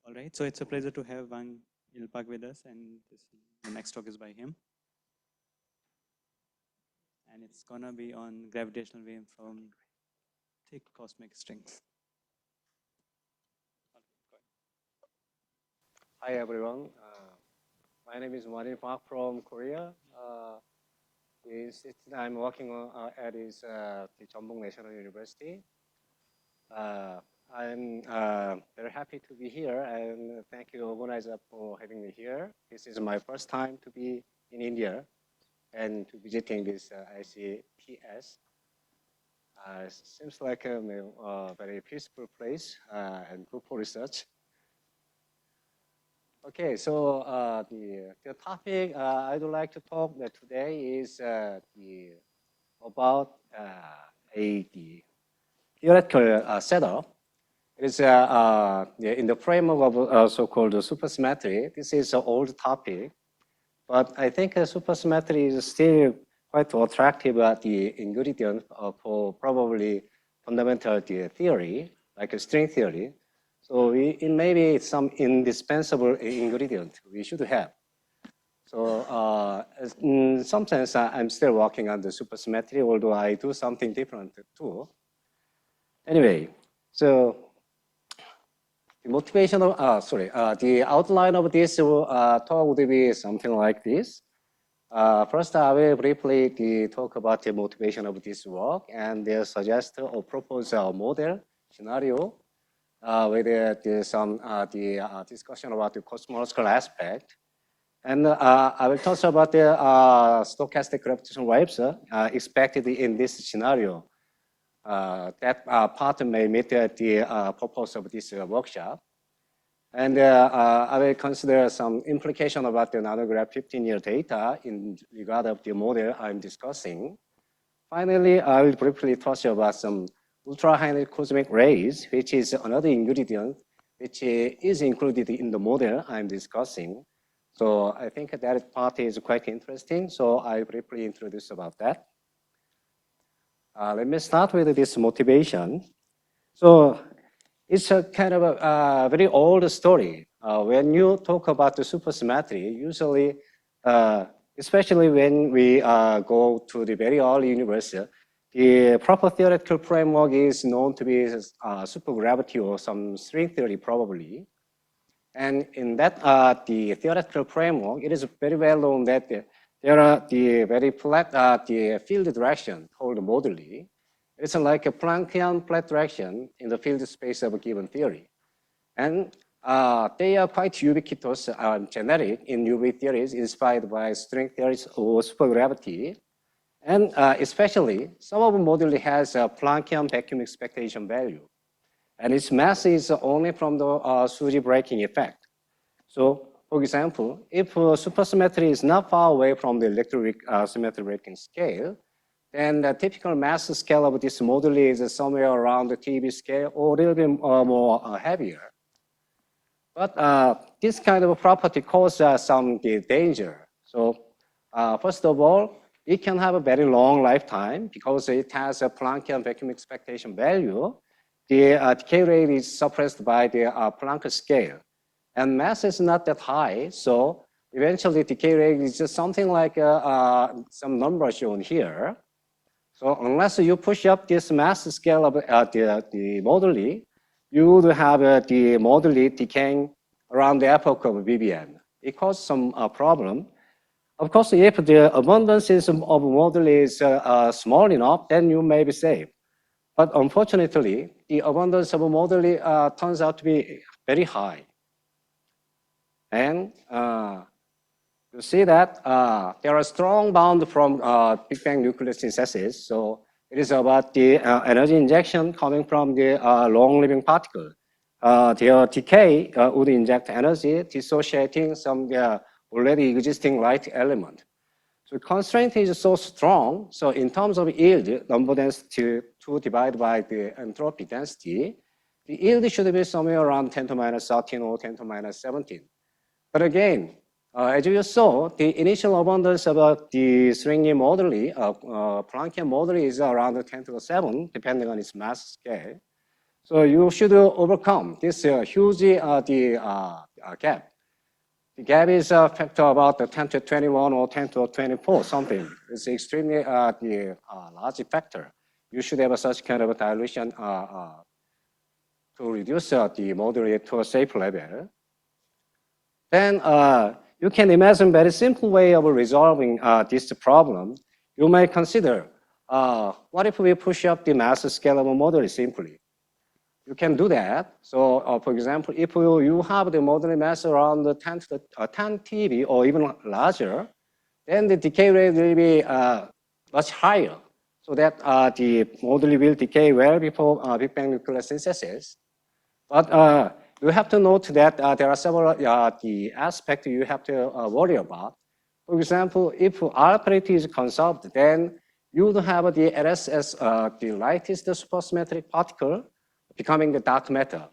All right, so it's a pleasure to have Wang Ilpak with us, and the next talk is by him. And it's gonna be on gravitational wave from thick cosmic strings. Hi everyone. My name is Mohanty Park from Korea. I'm working at the Jeonbuk National University. I'm very happy to be here, and thank you organizer for having me here. This is my first time to be in India and to visiting this ICTS. Seems like a very peaceful place and good for research. Okay, so the topic I'd like to talk today is about the theoretical setup. It is in the framework of so-called supersymmetry. This is an old topic, but I think supersymmetry is still quite attractive ingredient for probably fundamental theory, like a string theory. So it may be some indispensable ingredient we should have. So in some sense, I'm still working on the supersymmetry, although I do something different too. Anyway, so the motivation of, the outline of this talk would be something like this. First, I will briefly talk about the motivation of this work and suggest or propose a model scenario with some discussion about the cosmological aspect. And I will talk about the stochastic gravitational waves expected in this scenario. That part may meet the purpose of this workshop. And I will consider some implication about the NANO-Grav 15-year data in regard of the model I'm discussing. Finally, I will briefly touch about some ultra-high cosmic rays, which is another ingredient which is included in the model I'm discussing. So I think that part is quite interesting. So I'll briefly introduce about that. Let me start with this motivation. So it's a kind of a very old story. When you talk about the supersymmetry, usually, especially when we go to the very early universe, the proper theoretical framework is known to be supergravity or some string theory probably. And in that, the theoretical framework, it is very well known that there are the very flat the field direction called moduli. It's like a Planckian flat direction in the field space of a given theory. And they are quite ubiquitous, generic in UV theories inspired by string theories or supergravity. And especially, some of the moduli has a Planckian vacuum expectation value. And its mass is only from the SUSY breaking effect. So, for example, if supersymmetry is not far away from the electric symmetry breaking scale, then the typical mass scale of this moduli is somewhere around the TeV scale or a little bit more heavier. But this kind of property causes some danger. So first of all, it can have a very long lifetime because it has a Planckian vacuum expectation value. The decay rate is suppressed by the Planck scale. And mass is not that high, so eventually decay rate is just something like some number shown here. So unless you push up this mass scale of the moduli, you would have the moduli decaying around the epoch of BBM. It causes some problem. Of course, if the abundance of moduli is small enough, then you may be safe. But unfortunately, the abundance of moduli turns out to be very high. And you see that there are strong bound from Big Bang nuclear synthesis. So it is about the energy injection coming from the long-living particle. Their decay would inject energy, dissociating some already existing light element. So constraint is so strong. So in terms of yield, number density 2 divided by the entropy density, the yield should be somewhere around 10 to minus 13 or 10 to minus 17. But again, as you saw, the initial abundance of the stringy moduli, Planckian moduli is around 10 to the 7, depending on its mass scale. So you should overcome this huge gap. The gap is a factor about 10 to 21 or 10 to 24, something. It's extremely large factor. You should have such kind of a dilution to reduce the moduli to a safe level. Then you can imagine a very simple way of resolving this problem. You may consider, what if we push up the mass scale of a moduli simply? You can do that. So, for example, if you have the moduli mass around 10 to 10 TeV or even larger, then the decay rate will be much higher. So that the moduli will decay well before Big Bang nuclear synthesis. But you have to note that there are several the aspects you have to worry about. For example, if alpha is conserved, then you would have the LSS, the lightest supersymmetric particle, becoming the dark matter.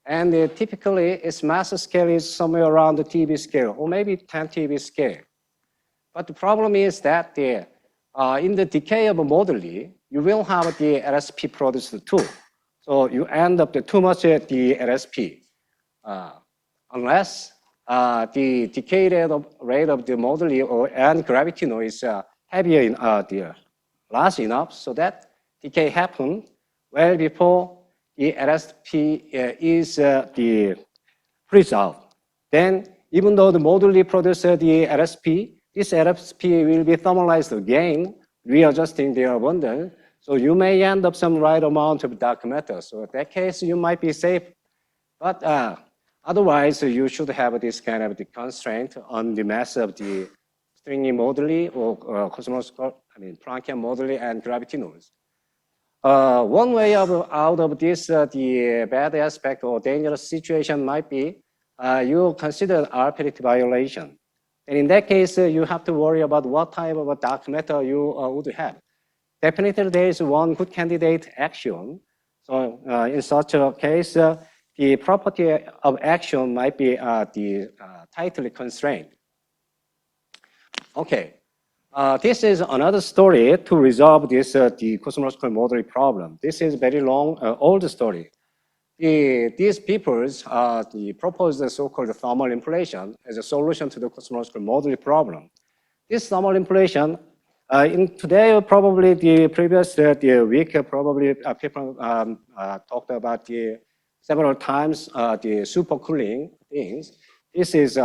And typically, its mass scale is somewhere around the TeV scale, or maybe 10 TeV scale. But the problem is that in the decay of a moduli, you will have the LSP produced too. So you end up with too much the LSP, unless the decay rate of the moduli and gravity noise is heavier in large enough so that decay happens well before the LSP is the resolved. Then, even though the moduli produces the LSP, this LSP will be thermalized again, readjusting their abundance. So you may end up some right amount of dark matter. So in that case, you might be safe. But otherwise, you should have this kind of the constraint on the mass of the stringy moduli or cosmological, Planckian moduli and gravity noise. One way out of this, the bad aspect or dangerous situation might be you consider arbitrary violation. And in that case, you have to worry about what type of a dark matter you would have. Definitely, there is one good candidate axion. So in such a case, the property of axion might be tightly constrained. Okay. This is another story to resolve this the cosmological moduli problem. This is very long, old story. These peoples proposed the so-called thermal inflation as a solution to the cosmological moduli problem. This thermal inflation, in today probably the previous the week probably people talked about the several times the supercooling things. This is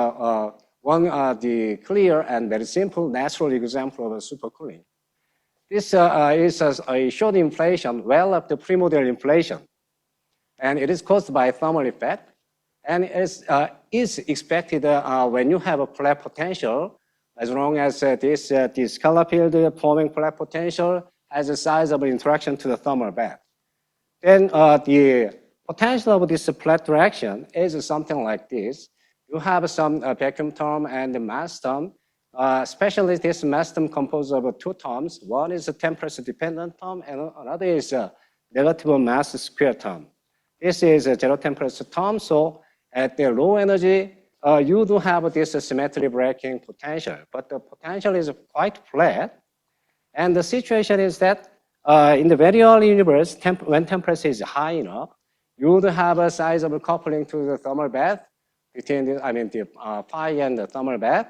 one the clear and very simple natural example of supercooling. This is a short inflation well up to primordial inflation. And it is caused by a thermal effect. And it is expected when you have a flat potential, as long as this scalar field forming flat potential has a size of interaction to the thermal bath. Then the potential of this flat direction is something like this. You have some vacuum term and the mass term. Especially this mass term composed of two terms. One is a temperature dependent term and another is a negative mass square term. This is a zero temperature term. So at the low energy, you do have this symmetry breaking potential, but the potential is quite flat. And the situation is that in the very early universe, when temperature is high enough, you would have a size of coupling to the thermal bath between the phi and the thermal bath.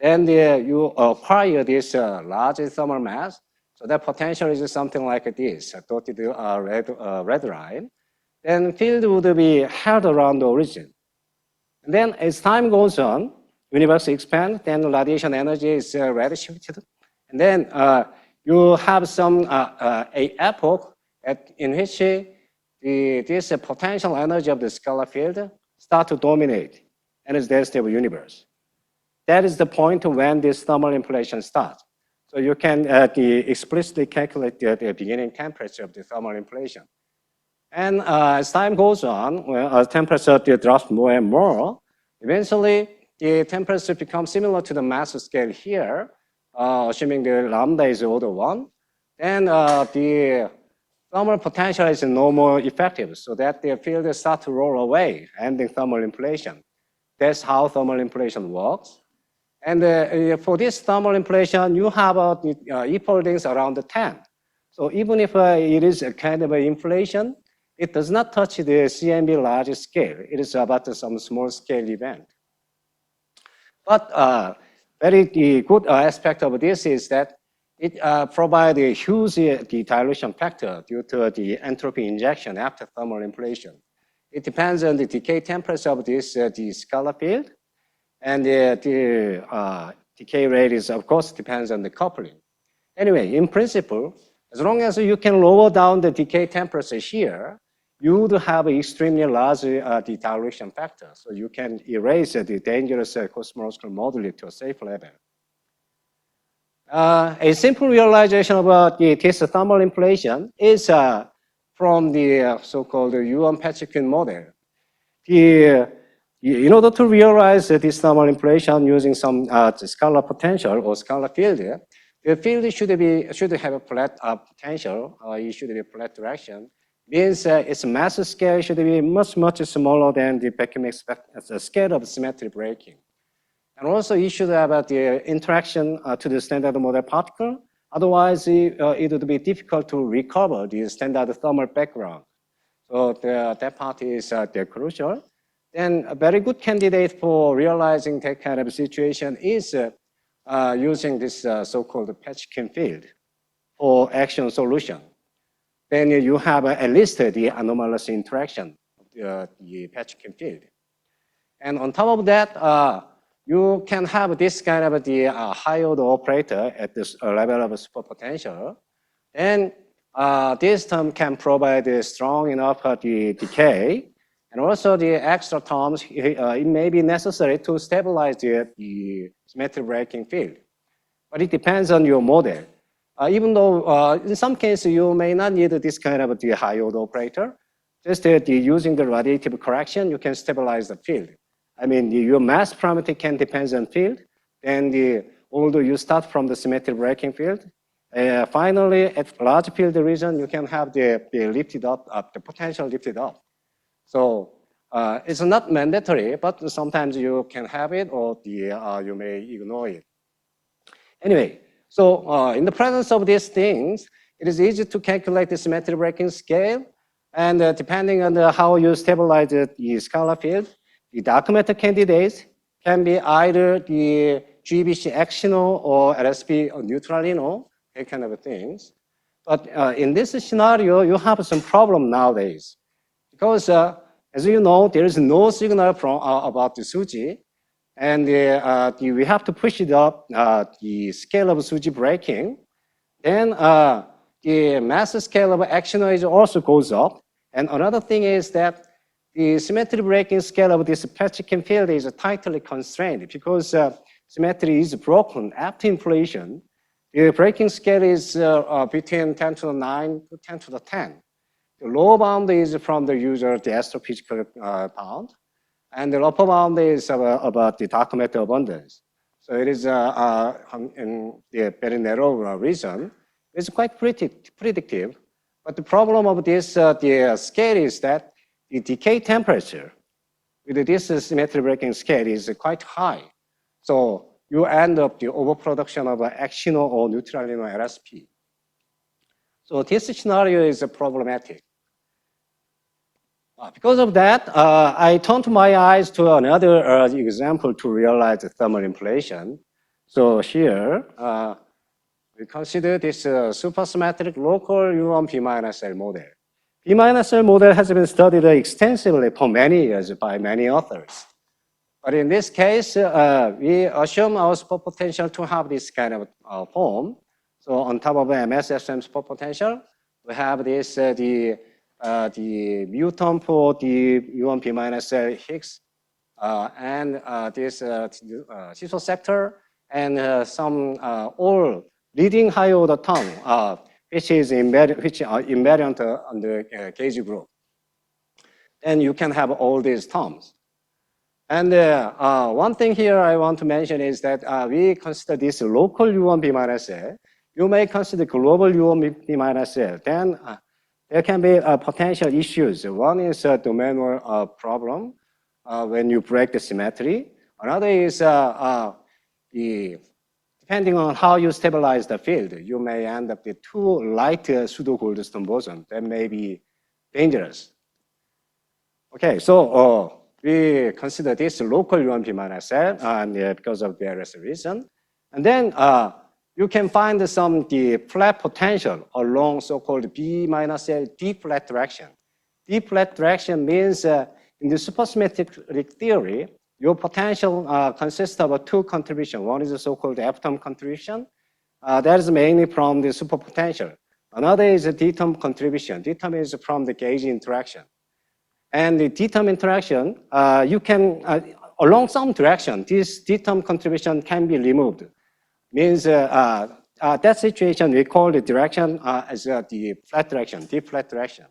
Then you acquire this large thermal mass. So that potential is something like this, dotted red line. Then field would be held around the origin. And then as time goes on, universe expands, then radiation energy is redshifted. And then you have some a epoch in which this potential energy of the scalar field start to dominate and is the stable universe. That is the point when this thermal inflation starts. So you can explicitly calculate the beginning temperature of the thermal inflation. And as time goes on, as temperature drops more and more, eventually the temperature becomes similar to the mass scale here, assuming the lambda is order 1. Then the thermal potential is no more effective, so that the field starts to roll away, ending thermal inflation. That's how thermal inflation works. And for this thermal inflation, you have E foldings around 10. So even if it is a kind of an inflation, it does not touch the CMB large scale. It is about some small scale event. But very good aspect of this is that it provides a huge dilution factor due to the entropy injection after thermal inflation. It depends on the decay temperature of this the scalar field, and the decay rate is, of course, depends on the coupling. Anyway, in principle, as long as you can lower down the decay temperature here, you would have an extremely large dilution factor. So you can erase the dangerous cosmological moduli to a safe level. A simple realization about this thermal inflation is from the so-called Yuan-Petchkin model. In order to realize this thermal inflation using some scalar potential or scalar field, the field should have a flat potential, or it should be a flat direction. Means its mass scale should be much smaller than the vacuum scale of symmetry breaking. And also, you should have the interaction to the standard model particle. Otherwise, it would be difficult to recover the standard thermal background. So that part is crucial. Then a very good candidate for realizing that kind of situation is using this so-called Petchkin field for action solution. Then you have at least the anomalous interaction of the Petchkin field. And on top of that, you can have this kind of the high order operator at this level of superpotential. And this term can provide a strong enough the decay. And also the extra terms, it may be necessary to stabilize the symmetry breaking field. But it depends on your model. Even though in some cases you may not need this kind of the high order operator, just using the radiative correction, you can stabilize the field. I mean, your mass parameter can depend on field. Then although you start from the symmetry breaking field, finally at large field region, you can have the lifted up, the potential lifted up. So it's not mandatory, but sometimes you can have it, or you may ignore it. Anyway, so in the presence of these things, it is easy to calculate the symmetry breaking scale. And depending on how you stabilize the scalar field, the dark matter candidates can be either the GBC actional or LSP or neutralino, that kind of things. But in this scenario, you have some problem nowadays. Because as you know, there is no signal from about the SUSY, and we have to push it up the scale of SUSY breaking. Then the mass scale of actionoids also goes up. And another thing is that the symmetry breaking scale of this Petchkin field is tightly constrained because symmetry is broken after inflation. The breaking scale is between 10 to the 9 to 10 to the 10. The lower bound is from the usual the astrophysical bound, and the upper bound is about the dark matter abundance. So it is in the very narrow region. It's quite predictive. But the problem of this the scale is that the decay temperature with this symmetry breaking scale is quite high. So you end up the overproduction of actional or neutralino LSP. So this scenario is problematic. Because of that, I turned my eyes to another example to realize the thermal inflation. So here, we consider this supersymmetric local U1 P-L model. P-L model has been studied extensively for many years by many authors. But in this case, we assume our spot potential to have this kind of form. So on top of MSSM spot potential, we have this the mu term for the U1 P-L Higgs and this Ciso sector and some all leading high order term which are invariant on the gauge group. And you can have all these terms. And one thing here I want to mention is that we consider this local U1 P-L. You may consider global U1 P-L. Then there can be potential issues. One is a domainal problem when you break the symmetry. Another is depending on how you stabilize the field, you may end up with too light pseudo-Goldstone boson. That may be dangerous. Okay, so we consider this local UMP minus L because of various reasons. And then you can find the flat potential along so-called B minus L deep flat direction. Deep flat direction means in the supersymmetric theory, your potential consists of two contributions. One is the so-called F-term contribution. That is mainly from the superpotential. Another is a D-term contribution. D-term is from the gauge interaction. And the D-term interaction, you can, along some direction, this D-term contribution can be removed. Means that situation, we call the direction as the flat direction, deep flat direction.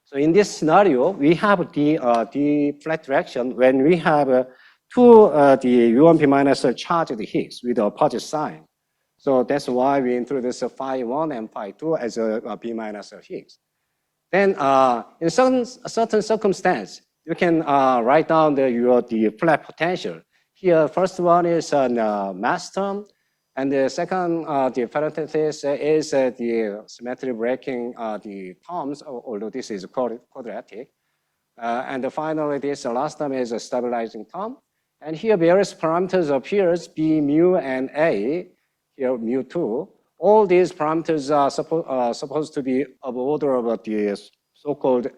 So in this scenario, we have the flat direction when we have two the UMP minus charged Higgs with the opposite sign. So that's why we introduce phi 1 and phi 2 as a B minus Higgs. Then in certain circumstance, you can write down the flat potential. Here, first one is mass term, and the second, the parenthesis is the symmetry breaking the terms, although this is quadratic. And finally, this last term is a stabilizing term. And here, various parameters appears, B, mu, and A, here mu 2. All these parameters are supposed to be of order of the so-called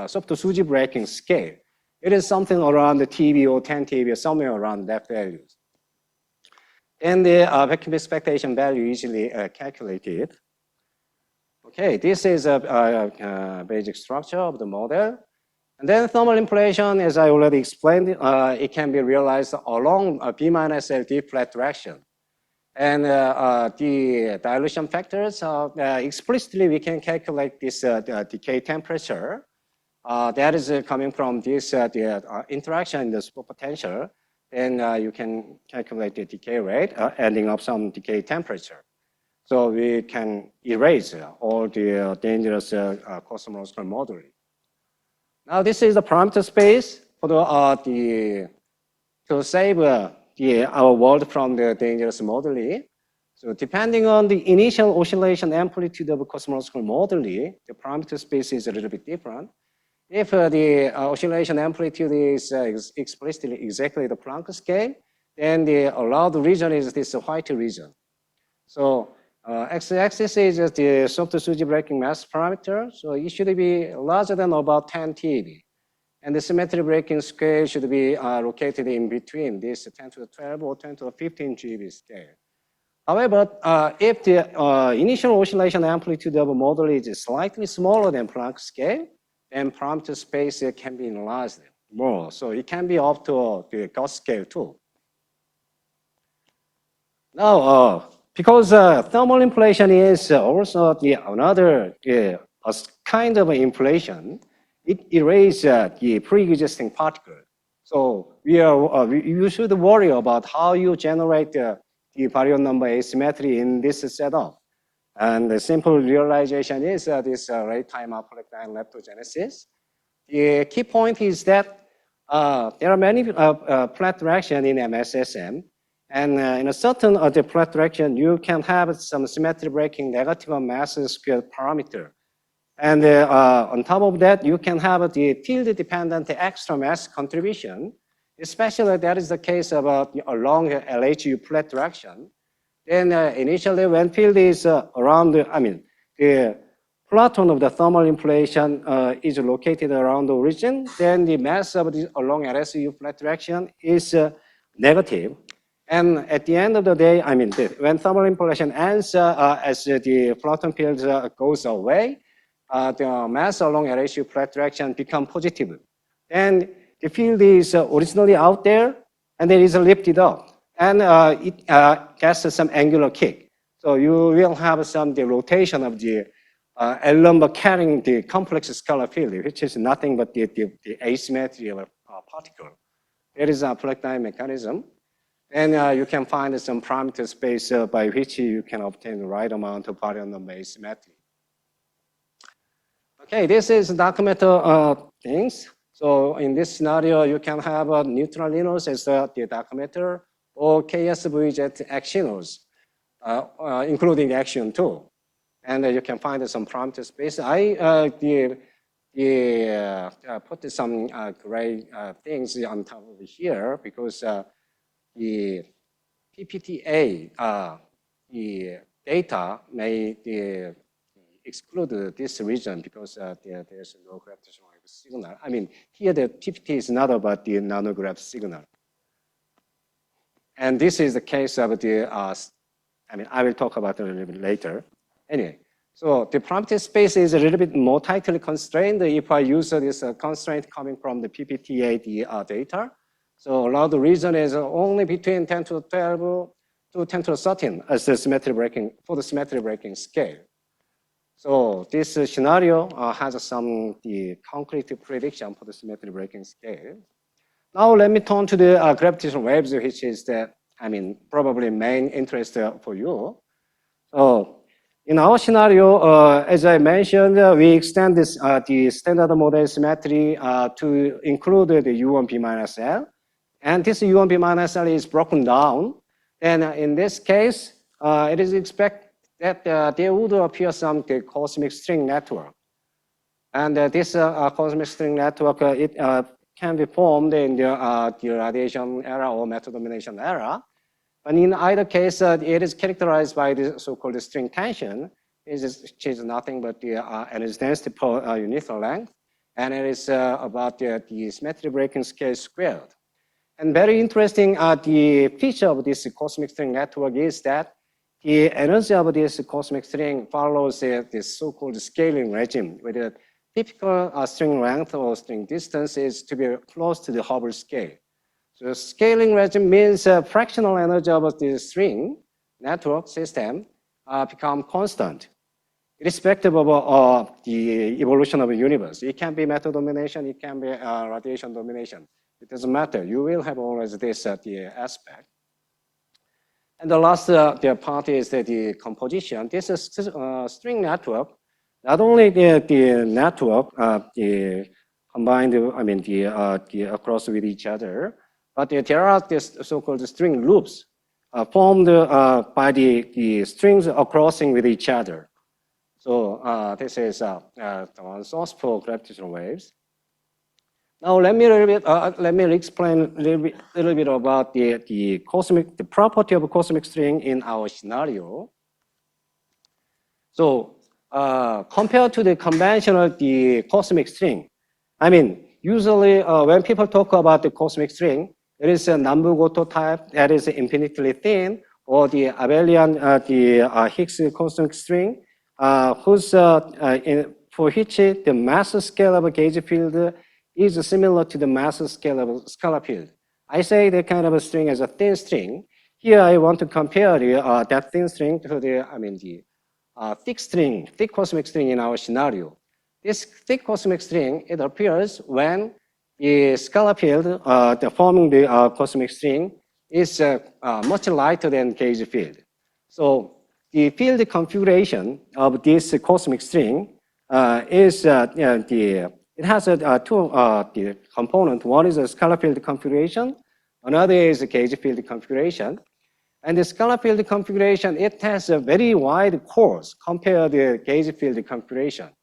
SUSY breaking scale. It is something around the TeV or 10 TeV, somewhere around that values. And the vacuum expectation value easily calculated. Okay, this is a basic structure of the model. And then thermal inflation, as I already explained, it can be realized along a B minus L deep flat direction. And the dilution factors, explicitly we can calculate this decay temperature. That is coming from this the interaction in the superpotential. Then you can calculate the decay rate, ending up some decay temperature. So we can erase all the dangerous cosmological modeling. Now this is the parameter space for to save our world from the dangerous modeling. So depending on the initial oscillation amplitude of cosmological modeling, the parameter space is a little bit different. If the oscillation amplitude is explicitly exactly the Planck scale, then the allowed region is this white region. So x-axis is just the soft SUSY breaking mass parameter. So it should be larger than about 10 TeV. And the symmetry breaking scale should be located in between this 10 to the 12 or 10 to the 15 GeV scale. However, if the initial oscillation amplitude of a model is slightly smaller than Planck scale, then parameter space can be enlarged more. So it can be up to the Ghosh scale too. Now, because thermal inflation is also another kind of inflation, it erases the pre-existing particle. So you should worry about how you generate the baryon number asymmetry in this setup. And the simple realization is this rate time apoplectic leptogenesis. The key point is that there are many flat directions in MSSM. And in a certain the flat direction, you can have some symmetry breaking negative mass squared parameter. And on top of that, you can have the field dependent extra mass contribution, especially that is the case about along LHU flat direction. Then initially when field is around, the plateau of the thermal inflation is located around the origin, then the mass of the along LSU flat direction is negative. And at the end of the day, when thermal inflation ends as the plateau field goes away, the mass along LSU flat direction become positive. And the field is originally out there, and then is lifted up. And it gets some angular kick. So you will have some the rotation of the L number carrying the complex scalar field, which is nothing but the asymmetry of a particle. There is a Planck mechanism. And you can find some parameter space by which you can obtain the right amount of baryon number asymmetry. Okay, this is dark matter things. So in this scenario, you can have neutralinos as the dark matter or KSVZ actionals, including action too. and you can find some parameter space. I put some gray things on top of here because the PPTA, the data may exclude this region because there's no gravitational wave signal. I mean, here the PPT is not about the nano-grav signal. And this is the case of the, I mean, I will talk about it a little bit later. Anyway, so the parameter space is a little bit more tightly constrained if I use this constraint coming from the PPTA data. So allow the region is only between 10 to 12 to 10 to 13 as the symmetry breaking, for the symmetry breaking scale. So this scenario has some concrete prediction for the symmetry breaking scale. Now let me turn to the gravitational waves, which is the, I mean, probably main interest for you. So in our scenario, as I mentioned, we extend this the standard model symmetry to include the U1P minus L. And this U1P minus L is broken down. And in this case, it is expected that there would appear some cosmic string network. And this cosmic string network, it can be formed in the radiation era or matter domination era. But in either case, it is characterized by the so-called string tension, which is nothing but the energy density per unit length. And it is about the symmetry breaking scale squared. And very interesting, the feature of this cosmic string network is that the energy of this cosmic string follows this so-called scaling regime, where the typical string length or string distance is to be close to the Hubble scale. So scaling regime means fractional energy of the string network system become constant, irrespective of the evolution of the universe. It can be matter domination, it can be radiation domination. It doesn't matter. You will have always this the aspect. And the last part is the composition. This is string network. Not only the network, the combined, I mean, the across with each other, but there are these so-called string loops formed by the strings crossing with each other. So this is one source for gravitational waves. Now let me explain a little bit about the property of a cosmic string in our scenario. So compared to the conventional cosmic string, I mean, usually when people talk about the cosmic string, it is a Nambu-Goto type that is infinitely thin, or the abelian Higgs cosmic string, for which the mass scale of a gauge field is similar to the mass scale of a scalar field. I say the kind of a string as a thin string. Here I want to compare that thin string to the thick cosmic string in our scenario. This thick cosmic string, it appears when the scalar field forming the cosmic string is much lighter than gauge field. So the field configuration of this cosmic string is it has two components. One is a scalar field configuration. Another is a gauge field configuration. And the scalar field configuration, it has a very wide course compared to the gauge field configuration.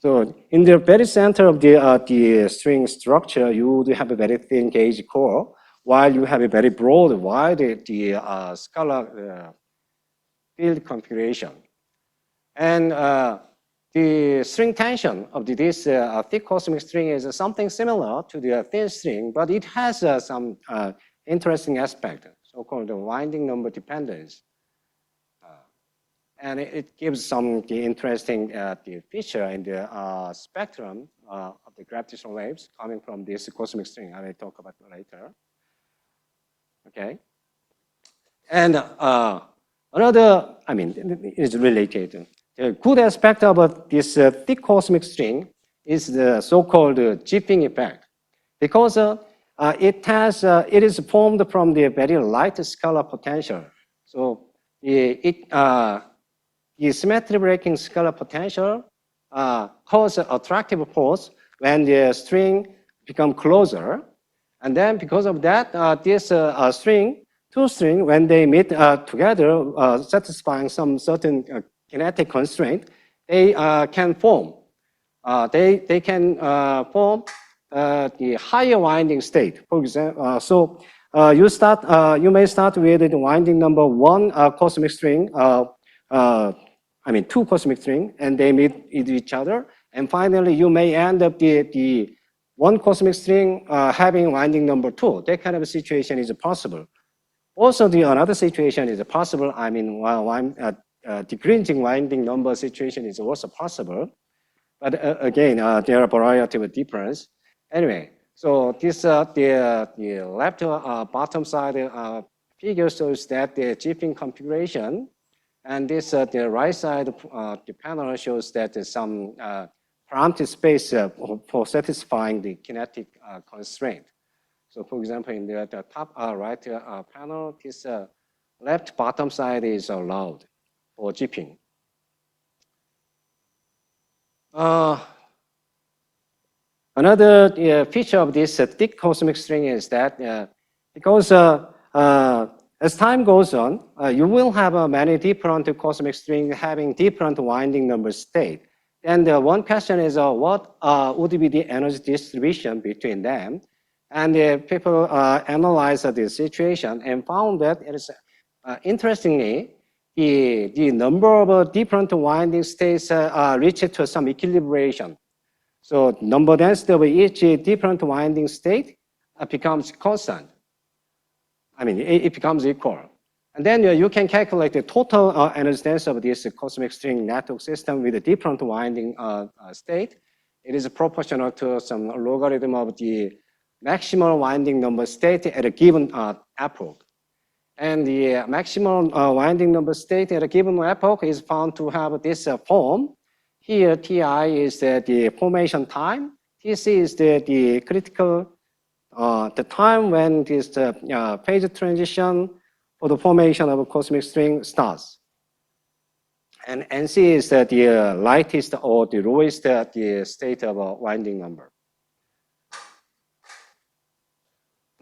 So in the very center of the string structure, you would have a very thin gauge core, while you have a very broad, wide scalar field configuration. And the string tension of this thick cosmic string is something similar to the thin string, but it has some interesting aspect, so-called winding number dependence. And it gives some interesting feature in the spectrum of the gravitational waves coming from this cosmic string. I will talk about it later. Okay. And another, I mean, is related. The good aspect about this thick cosmic string is the so-called jipping effect, because it is formed from the very light scalar potential. So the symmetry breaking scalar potential causes attractive force when the string become closer, and then because of that, this two string, when they meet together, satisfying some certain kinetic constraint, they can form. They can form the higher winding state. For example, you may start with the winding number 1 cosmic string. Two cosmic string, and they meet each other. And finally, you may end up the one cosmic string having winding number 2. That kind of a situation is possible. Also, another situation is possible. Decreasing winding number situation is also possible. But again, there are a variety of difference. Anyway, so this the left bottom side figure shows that the chipping configuration, and this the right side the panel shows that there's some parameter space for satisfying the kinetic constraint. So, for example, in the top right panel, this left bottom side is allowed for chipping. Another feature of this thick cosmic string is that because as time goes on, you will have many different cosmic strings having different winding number state. And one question is what would be the energy distribution between them? And people analyzed the situation and found that it is interestingly, the number of different winding states reached to some equilibration. So number density of each different winding state becomes constant. It becomes equal. And then you can calculate the total energy density of this cosmic string network system with a different winding state. It is proportional to some logarithm of the maximal winding number state at a given epoch. And the maximum winding number state at a given epoch is found to have this form. Here, Ti is the formation time. Tc is the critical, the time when this phase transition for the formation of a cosmic string starts. And Nc is the lightest or the lowest the state of a winding number.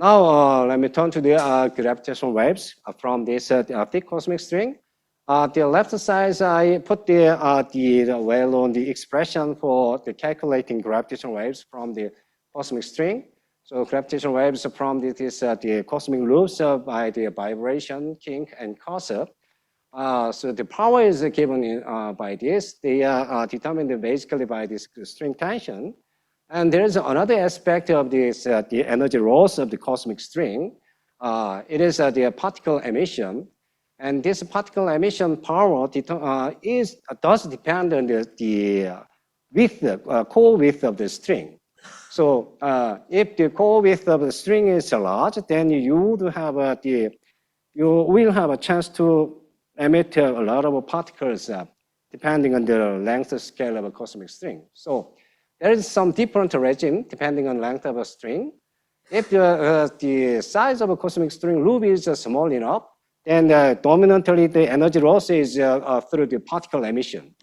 Now, let me turn to the gravitational waves from this thick cosmic string. The left side, I put the well-known the expression for the calculating gravitational waves from the cosmic string. So gravitational waves from the cosmic loops by the vibration, kink, and cosp. So the power is given by this. They are determined basically by this string tension. And there's another aspect of this, the energy loss of the cosmic string. It is the particle emission. And this particle emission power does depend on the width, core width of the string. So if the core width of the string is large, then you will have a chance to emit a lot of particles depending on the length scale of a cosmic string. So there is some different regime depending on length of a string. If the size of a cosmic string loop is small enough, then dominantly the energy loss is through the particle emission.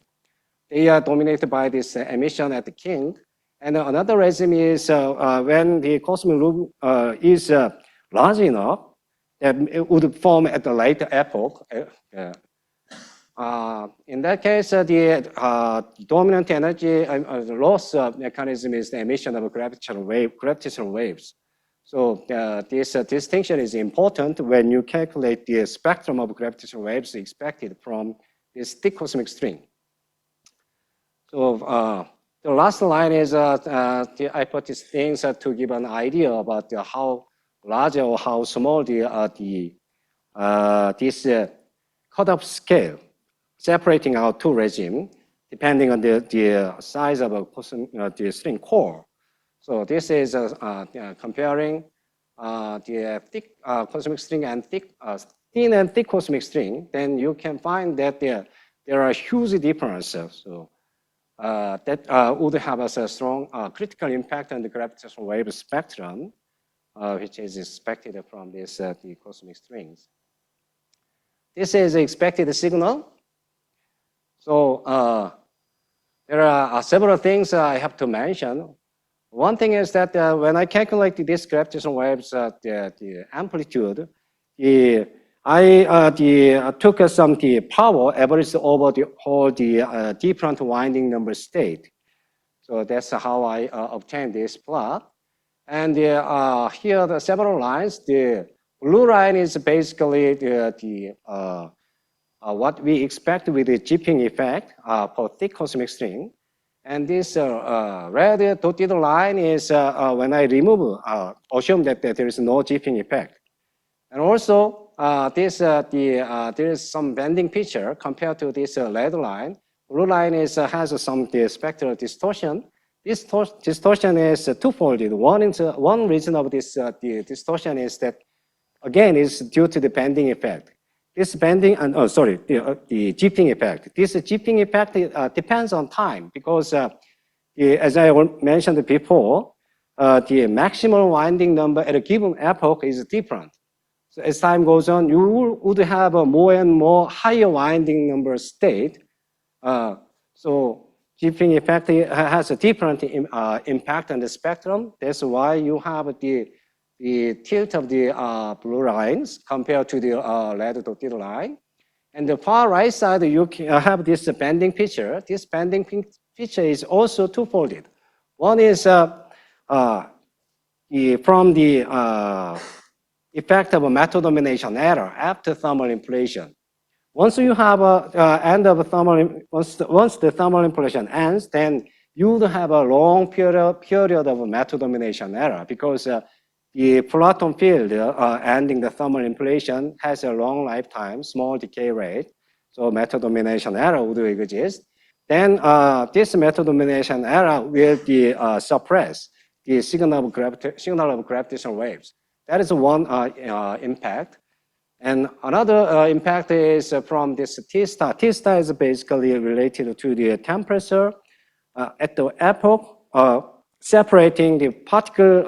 They are dominated by this emission at the kink. And another regime is when the cosmic loop is large enough, that it would form at the later epoch. In that case, the dominant energy loss mechanism is the emission of gravitational waves. So this distinction is important when you calculate the spectrum of gravitational waves expected from this thick cosmic string. So the last line is I put these things to give an idea about how large or how small this cutoff scale separating our two regimes depending on the size of the string core. So this is comparing the thick cosmic string and thin and thick cosmic string. Then you can find that there are huge differences. So that would have a strong critical impact on the gravitational wave spectrum, which is expected from this the cosmic strings. This is the expected signal. So there are several things I have to mention. One thing is that when I calculate this gravitational waves, the amplitude, I took some power averaged over the whole different winding number state. So that's how I obtained this plot. And here are the several lines. The blue line is basically what we expect with the jipping effect for thick cosmic string. And this red dotted line is when I remove, assume that there is no jipping effect. And also, there is some bending feature compared to this red line. Blue line has some spectral distortion. This distortion is twofold. One reason of this distortion is that, again, is due to the bending effect. This bending, and the jipping effect. This jipping effect depends on time because, as I mentioned before, the maximum winding number at a given epoch is different. So as time goes on, you would have a more and more higher winding number state. So jipping effect has a different impact on the spectrum. That's why you have the tilt of the blue lines compared to the red dotted line. And the far right side, you have this bending feature. This bending feature is also twofold. One is from the effect of a matter domination error after thermal inflation. Once you have a end of thermal, once the thermal inflation ends, then you would have a long period of matter domination error because the Platon field ending the thermal inflation has a long lifetime, small decay rate. So matter domination error would exist. Then this matter domination error will be suppress the signal of gravitational waves. That is one impact. And another impact is from this T star. T star is basically related to the temperature at the epoch, separating the particle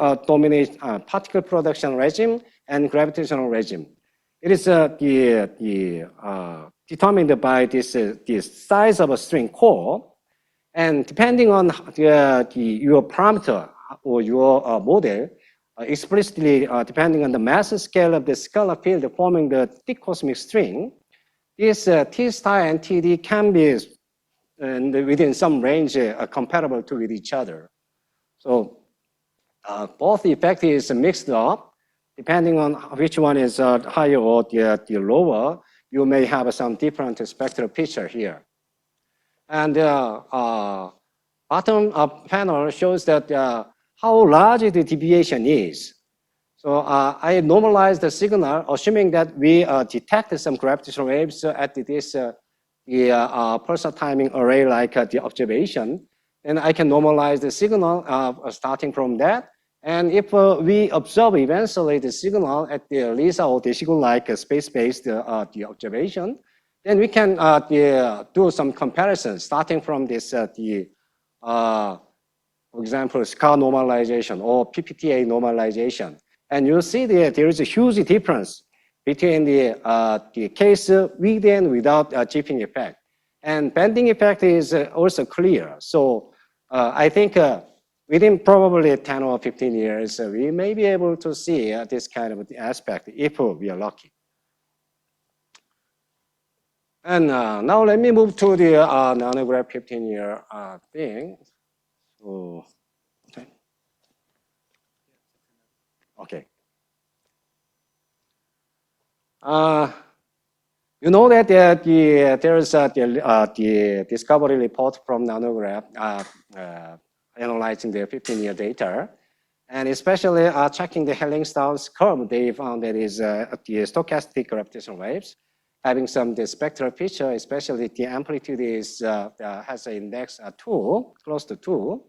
particle production regime and gravitational regime. It is determined by this size of a string core, and depending on your parameter or your model, explicitly depending on the mass scale of the scalar field forming the thick cosmic string, this T star and TD can be within some range comparable to with each other. So both effect is mixed up. Depending on which one is higher or the lower, you may have some different spectral picture here. And bottom panel shows that how large the deviation is. So I normalized the signal, assuming that we detect some gravitational waves at this pulsar timing array like the observation. And I can normalize the signal starting from that. And if we observe eventually the signal at the LISA or Desigun like space-based the observation, then we can do some comparisons starting from this for example, scar normalization or PPTA normalization. And you see that there is a huge difference between the case with and without jipping effect. And bending effect is also clear. So I think within probably 10 or 15 years, we may be able to see this kind of aspect if we are lucky. And now let me move to the NANO-Grav 15-year thing. So, okay. You know that there is the discovery report from NANO-Grav analyzing the 15-year data, and especially checking the Helling-Stauss curve. They found that is the stochastic gravitational waves having some the spectral feature, especially the amplitude is has an index 2, close to 2.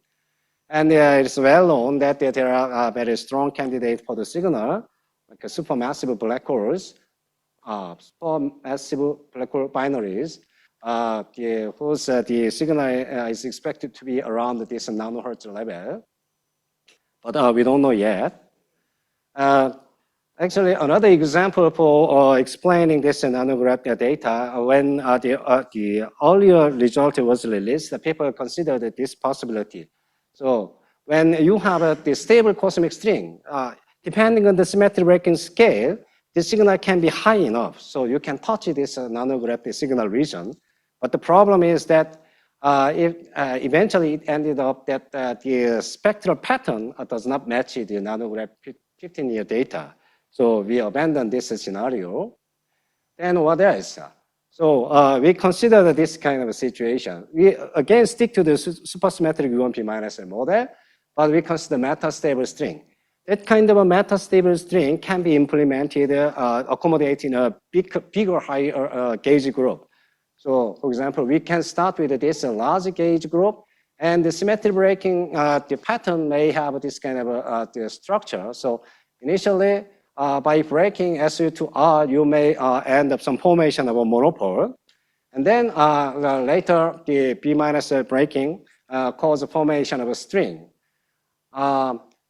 And it's well known that there are very strong candidates for the signal, like supermassive black holes, supermassive black hole binaries, whose the signal is expected to be around this nanohertz level. But we don't know yet. Actually, another example for explaining this NANO-Grav data, when the earlier result was released, the people considered this possibility. So when you have the stable cosmic string, depending on the symmetry breaking scale, the signal can be high enough, so you can touch this nanograph signal region. But the problem is that eventually it ended up that the spectral pattern does not match the nanograph 15-year data. So we abandoned this scenario. Then what else? So we consider this kind of a situation. We again stick to the supersymmetric U1P minus model, but we consider metastable string. That kind of a metastable string can be implemented accommodating a bigger, higher gauge group. So, for example, we can start with this large gauge group, and the symmetry breaking, the pattern may have this kind of the structure. So, initially, by breaking SU to R, you may end up some formation of a monopole. And then later, the B minus breaking cause the formation of a string.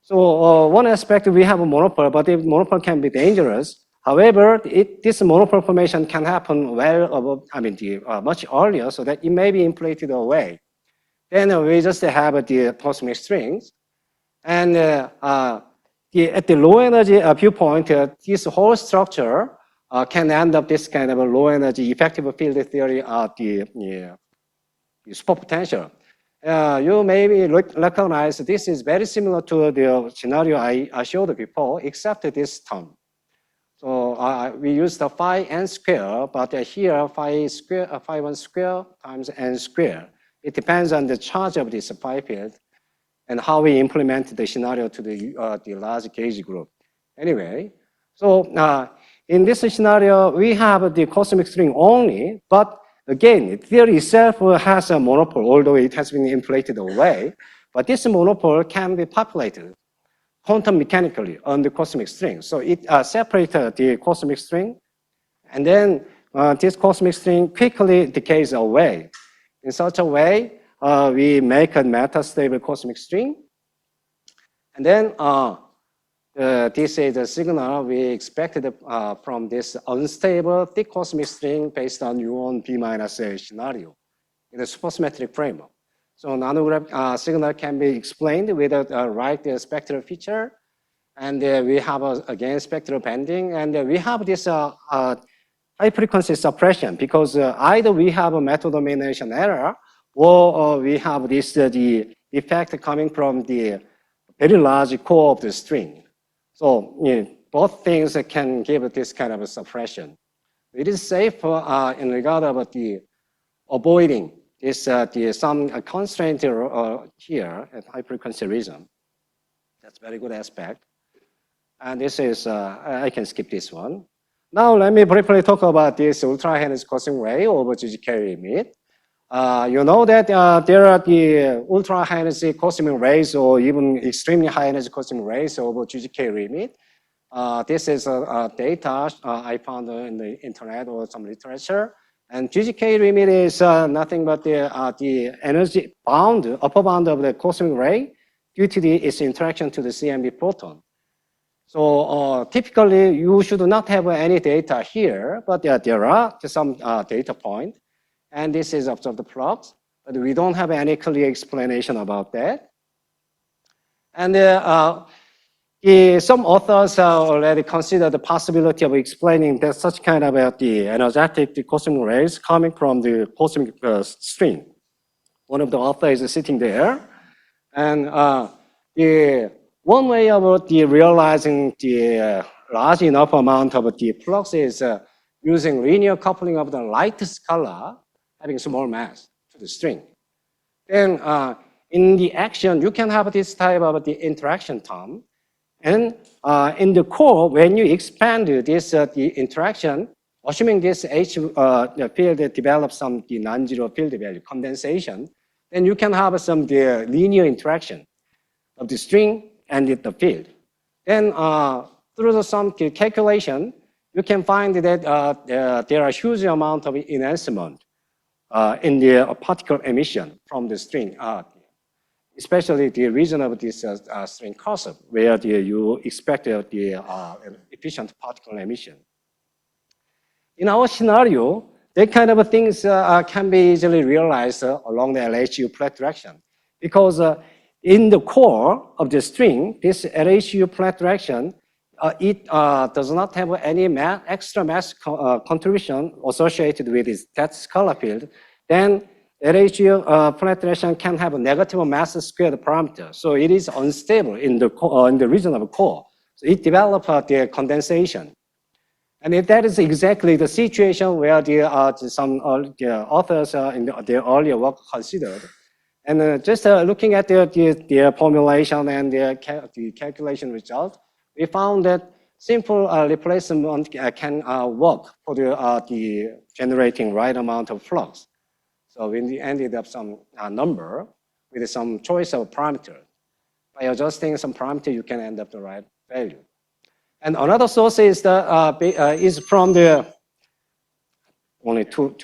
So one aspect, we have a monopole, but the monopole can be dangerous. However, this monopole formation can happen well above, much earlier, so that it may be inflated away. Then we just have the cosmic strings. And at the low energy viewpoint, this whole structure can end up this kind of a low energy effective field theory of the superpotential. You maybe recognize this is very similar to the scenario I showed before, except this term. So we use the phi n square, but here phi 1 square times n square. It depends on the charge of this phi field and how we implement the scenario to the large gauge group. Anyway, so in this scenario, we have the cosmic string only, but again, the theory itself has a monopole, although it has been inflated away. But this monopole can be populated quantum mechanically on the cosmic string. So it separates the cosmic string, and then this cosmic string quickly decays away. In such a way, we make a metastable cosmic string. And then this is the signal we expected from this unstable thick cosmic string based on U1 B minus scenario in the supersymmetric framework. So nanograph signal can be explained with a right spectral feature. And we have, again, spectral bending. And we have this high frequency suppression because either we have a method domination error or we have this the effect coming from the very large core of the string. So both things can give this kind of a suppression. It is safe in regard of the avoiding this some constraint here at high frequency region. That's a very good aspect. And this is I can skip this one. Now let me briefly talk about this ultra high-energy cosmic ray over GGK limit. You know that there are the ultra high-energy cosmic rays or even extremely high-energy cosmic rays over GGK limit. This is data I found in the internet or some literature. And GGK limit is nothing but the energy bound, upper bound of the cosmic ray due to its interaction to the CMB photon. So typically, you should not have any data here, but there are some data point. And this is observed flux, but we don't have any clear explanation about that. And some authors already consider the possibility of explaining that such kind of the energetic cosmic rays coming from the cosmic string. One of the authors is sitting there. And the one way of realizing the large enough amount of the flux is using linear coupling of the light scalar having small mass to the string. Then in the action, you can have this type of the interaction term. And in the core, when you expand this the interaction, assuming this H field develops some the non-zero field value condensation, then you can have some the linear interaction of the string and the field. Then through some calculation, you can find that there are huge amount of enhancement in the particle emission from the string, especially the region of this string curve, where you expect the efficient particle emission. In our scenario, that kind of things can be easily realized along the LHU flat direction, because in the core of the string, this LHU flat direction it does not have any extra mass contribution associated with that scalar field, then LHU penetration can have a negative mass squared parameter. So it is unstable in the region of core. So it develops the condensation. And that is exactly the situation where some authors in their earlier work considered. And just looking at the formulation and the calculation result, we found that simple replacement can work for the generating right amount of flux. So we ended up some number with some choice of parameter. By adjusting some parameter, you can end up the right value. And another source is from the only two.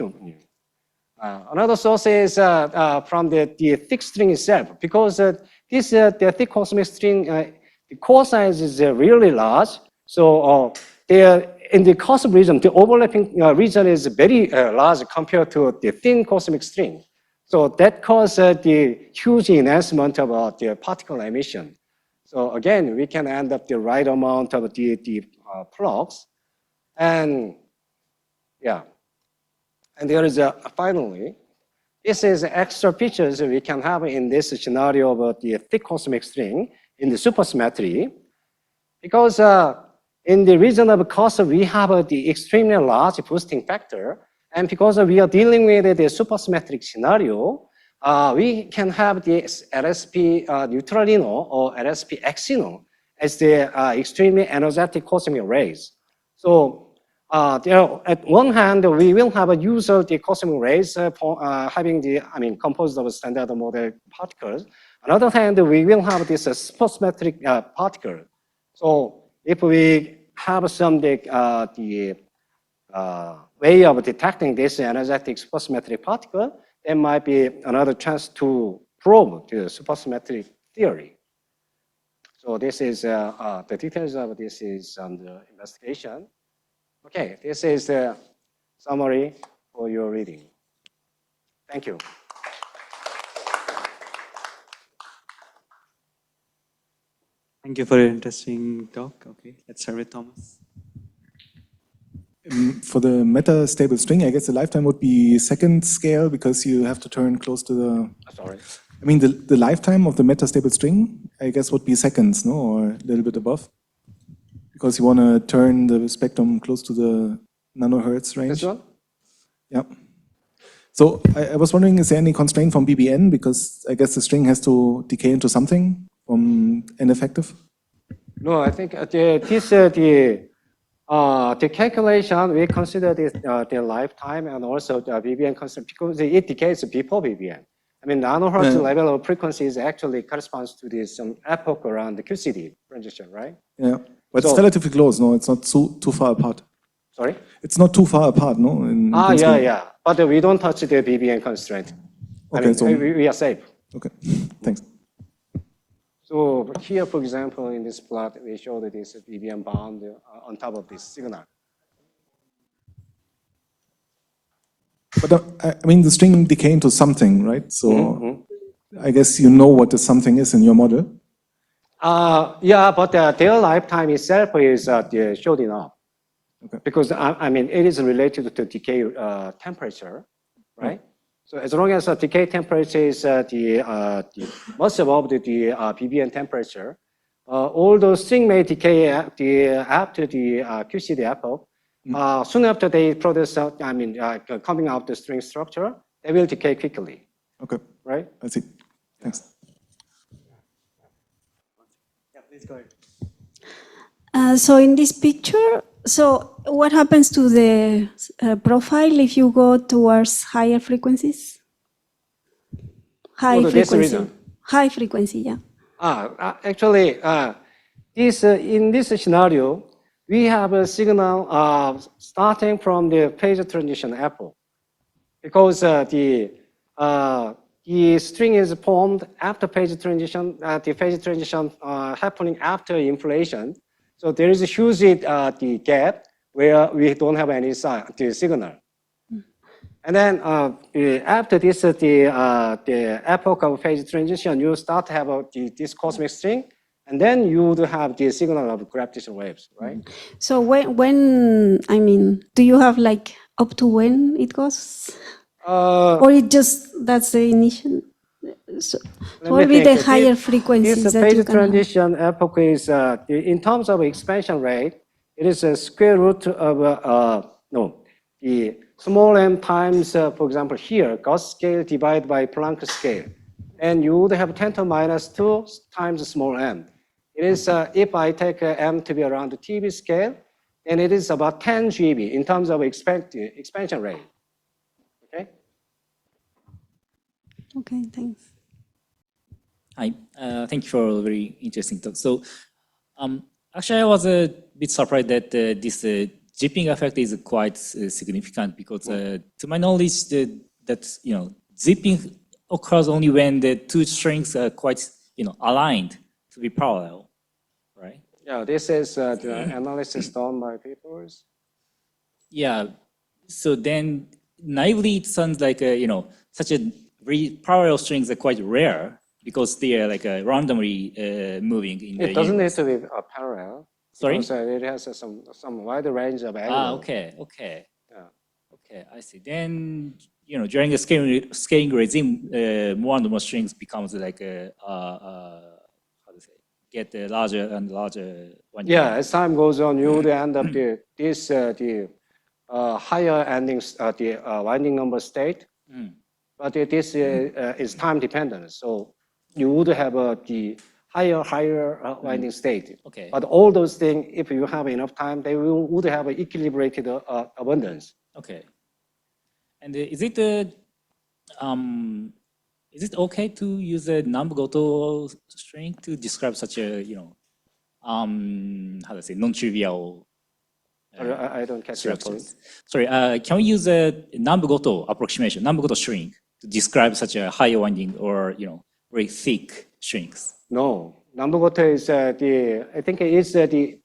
Another source is from the thick string itself, because the thick cosmic string, the core size is really large. So in the cosmic region, the overlapping region is very large compared to the thin cosmic string. So that causes the huge enhancement of the particle emission. So again, we can end up the right amount of the flux. And yeah. And there is finally, this is extra features we can have in this scenario about the thick cosmic string in the supersymmetry. Because in the region of cos, we have the extremely large boosting factor. And because we are dealing with the supersymmetric scenario, we can have the LSP neutralino or LSP exino as the extremely energetic cosmic rays. So at one hand, we will have a use of the cosmic rays having composed of standard model particles. On the other hand, we will have this supersymmetric particle. So if we have some way of detecting this energetic supersymmetric particle, there might be another chance to probe the supersymmetric theory. So this is the details of this is under investigation. Okay, this is the summary for your reading. Thank you. Thank you for your interesting talk. Okay, let's start with Thomas. For the metastable string, I guess the lifetime would be second scale because you have to turn close to the... Sorry. I mean, the lifetime of the metastable string, I guess, would be seconds, no? Or a little bit above? Because you want to turn the spectrum close to the nanohertz range. This one? Yeah. So I was wondering, is there any constraint from BBN? Because I guess the string has to decay into something from N effective? No, I think the calculation, we consider this the lifetime and also the BBN concept because it decays before BBN. I mean, nanohertz level of frequencies actually corresponds to this epoch around the QCD transition, right? Yeah, but it's relatively close, no? It's not too far apart. Sorry? It's not too far apart, no? Yeah. But we don't touch the BBN constraint. Okay, I mean, so we are safe. Okay, thanks. So here, for example, in this plot, we showed this BBN bound on top of this signal. But I mean, the string decay into something, right? So I guess you know what the something is in your model. Yeah, but their lifetime itself is short enough. Okay. Because I mean, it is related to decay temperature, right? Oh. So as long as the decay temperature is much above the BBN temperature, although string may decay after the QCD epoch, soon after they produce, coming out the string structure, they will decay quickly. Okay. Right? I see. Thanks. Yeah, please go ahead. So in this picture, so what happens to the profile if you go towards higher frequencies? High frequency. High frequency, yeah. Actually, in this scenario, we have a signal starting from the phase transition epoch, because the string is formed after phase transition. The phase transition happening after inflation. So there is a huge the gap where we don't have any signal. And then after this, the epoch of phase transition, you start to have this cosmic string. And then you would have the signal of gravitational waves, right? So when I mean, do you have like up to when it goes, or it just that's the initial? So what will be the higher frequencies this that you phase can have? transition epoch is, in terms of expansion rate, it is a square root of, the small m times, for example, here, Gauss scale divided by Planck scale. And you would have 10 to minus 2 times small m. It is, if I take m to be around the TeV scale, then it is about 10 GeV in terms of expansion rate. Okay? Okay, thanks. Hi, thank you for a very interesting talk. So, actually, I was a bit surprised that this zipping effect is quite significant because, to my knowledge, that zipping occurs only when the two strings are quite aligned to be parallel, right? Yeah, this is the analysis done by papers. Yeah. So then, naively, it sounds like such a very parallel strings are quite rare, because they are like randomly moving in the It doesn't universe. need to be parallel. Sorry? Because it has some wide range of angles. Okay, okay. Yeah. Okay, I see. Then, during the scaling regime, more and more strings becomes like how to say, get larger and larger. Yeah, as time goes on, you would end up the higher endings, the winding number state. But this is time dependent. So you would have the higher winding state. Okay. But all those things, if you have enough time, they would have an equilibrated abundance. Okay. And is it okay to use a non-Goto string to describe such a how to say, non-trivial I don't catch your point. Sorry, can we use a non-Goto approximation, non-Goto string to describe such a higher winding or very thick strings? No, Nambugoto is I think it is the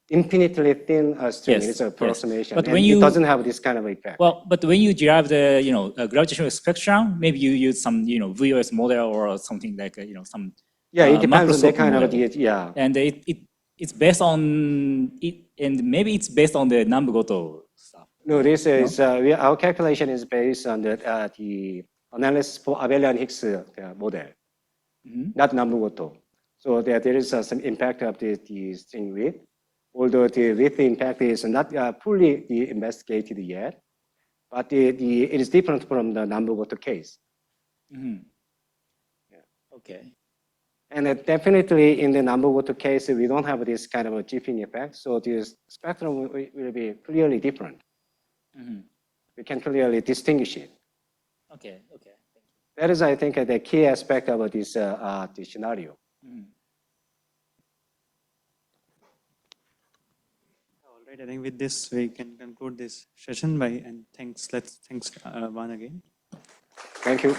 infinitely thin string. Yes, It's an approximation, But and when it you doesn't have this kind of effect. well, but when you derive the gravitational spectrum, maybe you use some VOS model or something like some Yeah, it depends on the macroscope kind of model. yeah. And it's based on it, and maybe it's based on the non-Goto stuff. No, this is our calculation is based on the analysis for abelian Higgs model, not Nambugoto. So there is some impact of the string width, although the width impact is not fully investigated yet, but it is different from the Nambugoto case. Okay. And definitely in the Nambugoto case, we don't have this kind of a jiffing effect, so the spectrum will be clearly different. We can clearly distinguish it. Okay. Okay. That is, I think, the key aspect of this scenario. All right, I think with this we can conclude this session by, and thanks Van again. Thank you.